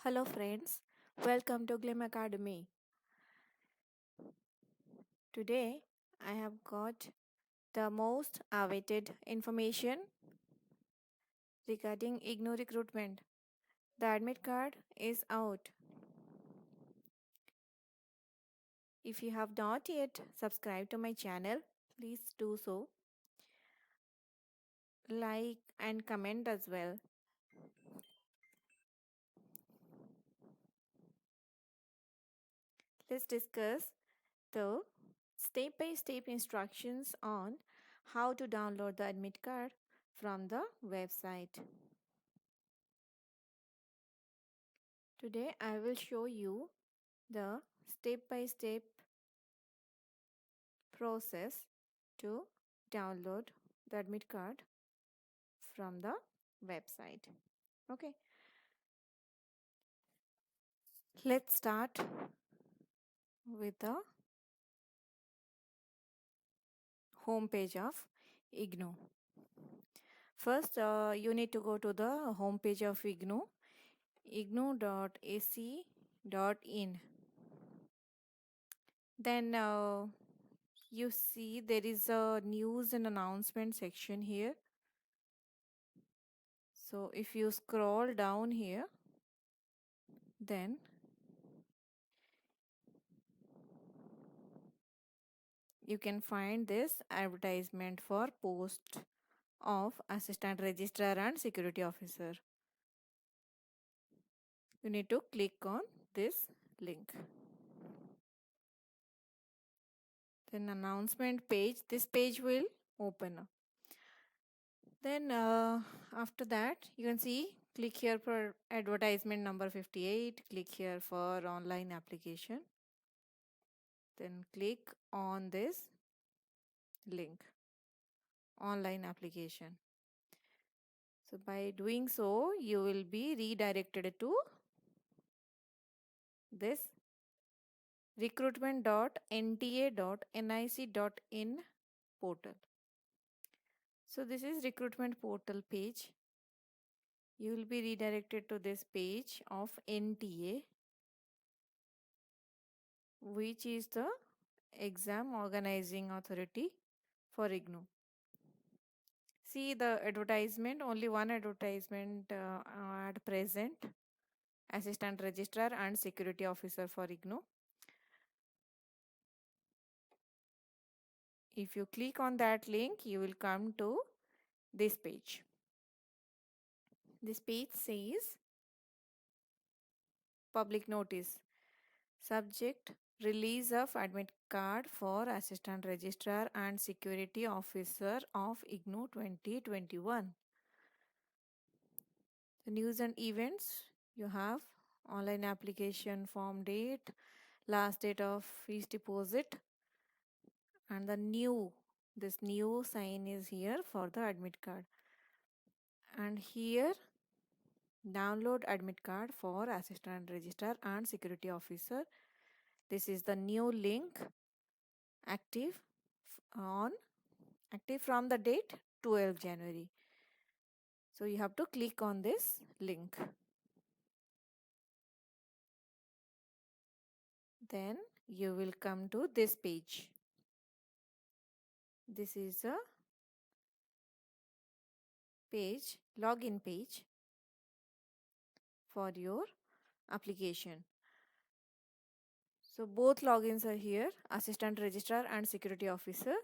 Hello friends, welcome to Glim Academy. Today I have got the most awaited information regarding IGNOU Recruitment. The admit card is out. If you have not yet subscribed to my channel, please do so. Like and comment as well. Let's discuss the step-by-step instructions on how to download the admit card from the website. Today I will show you the step-by-step process to download the admit card from the website. Okay, let's start with the home page of IGNOU. First, you need to go to the home page of IGNOU, ignou.ac.in. Then you see there is a news and announcement section here. So if you scroll down here, then you can find this advertisement for post of assistant registrar and security officer. You need to click on this link. Then announcement page, this page will open up. Then after that you can see, click here for advertisement number 58, click here for online application, then click on this link, online application. So by doing so, you will be redirected to this recruitment.nta.nic.in portal. So this is recruitment portal page. You will be redirected to this page of NTA, which is the exam organizing authority for IGNOU. See the advertisement, only one advertisement at present, assistant registrar and security officer for IGNOU. If you click on that link, you will come to this page. This page says public notice, subject release of admit card for assistant registrar and security officer of IGNOU 2021. The news and events, you have online application form date, last date of fees deposit, and this new sign is here for the admit card. And here download admit card for assistant registrar and security officer. This is the new link, active from the date 12 January. So you have to click on this link. Then you will come to this page. This is a page, login page for your application. So both logins are here, assistant registrar and security officer.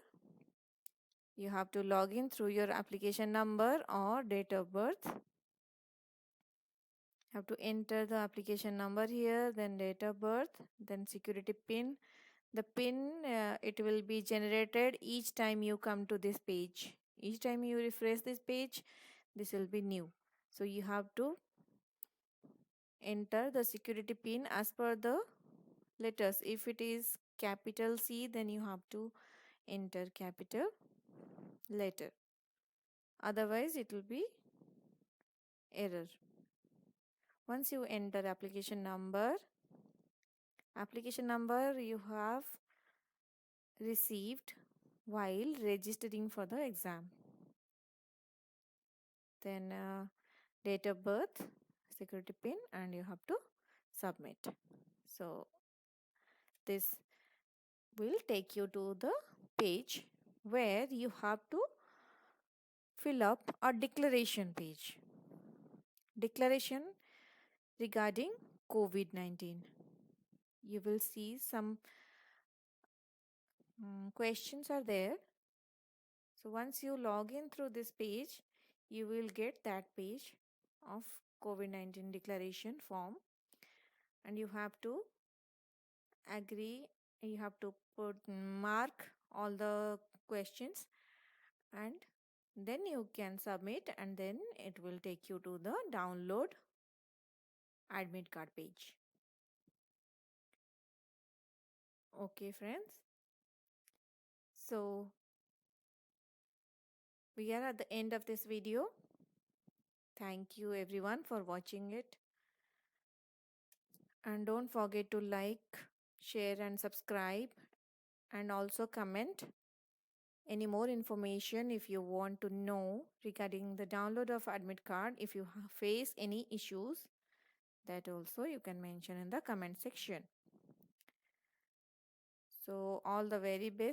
You have to log in through your application number or date of birth. Have to enter the application number here, then date of birth, then security pin. The pin, it will be generated each time you come to this page. Each time you refresh this page, this will be new. So you have to enter the security pin as per the letters. If it is capital C, then you have to enter capital letter. Otherwise, it will be error. Once you enter application number you have received while registering for the exam. Then date of birth, security pin and you have to submit. So this will take you to the page where you have to fill up a declaration page. Declaration regarding COVID-19. You will see some questions are there. So once you log in through this page, you will get that page of COVID-19 declaration form, and you have to agree, you have to put mark all the questions, and then you can submit, and then it will take you to the download admit card page. Okay friends, so we are at the end of this video. Thank you everyone for watching it, and don't forget to like, share and subscribe, and also comment any more information if you want to know regarding the download of admit card. If you face any issues, that also you can mention in the comment section. So all the very best.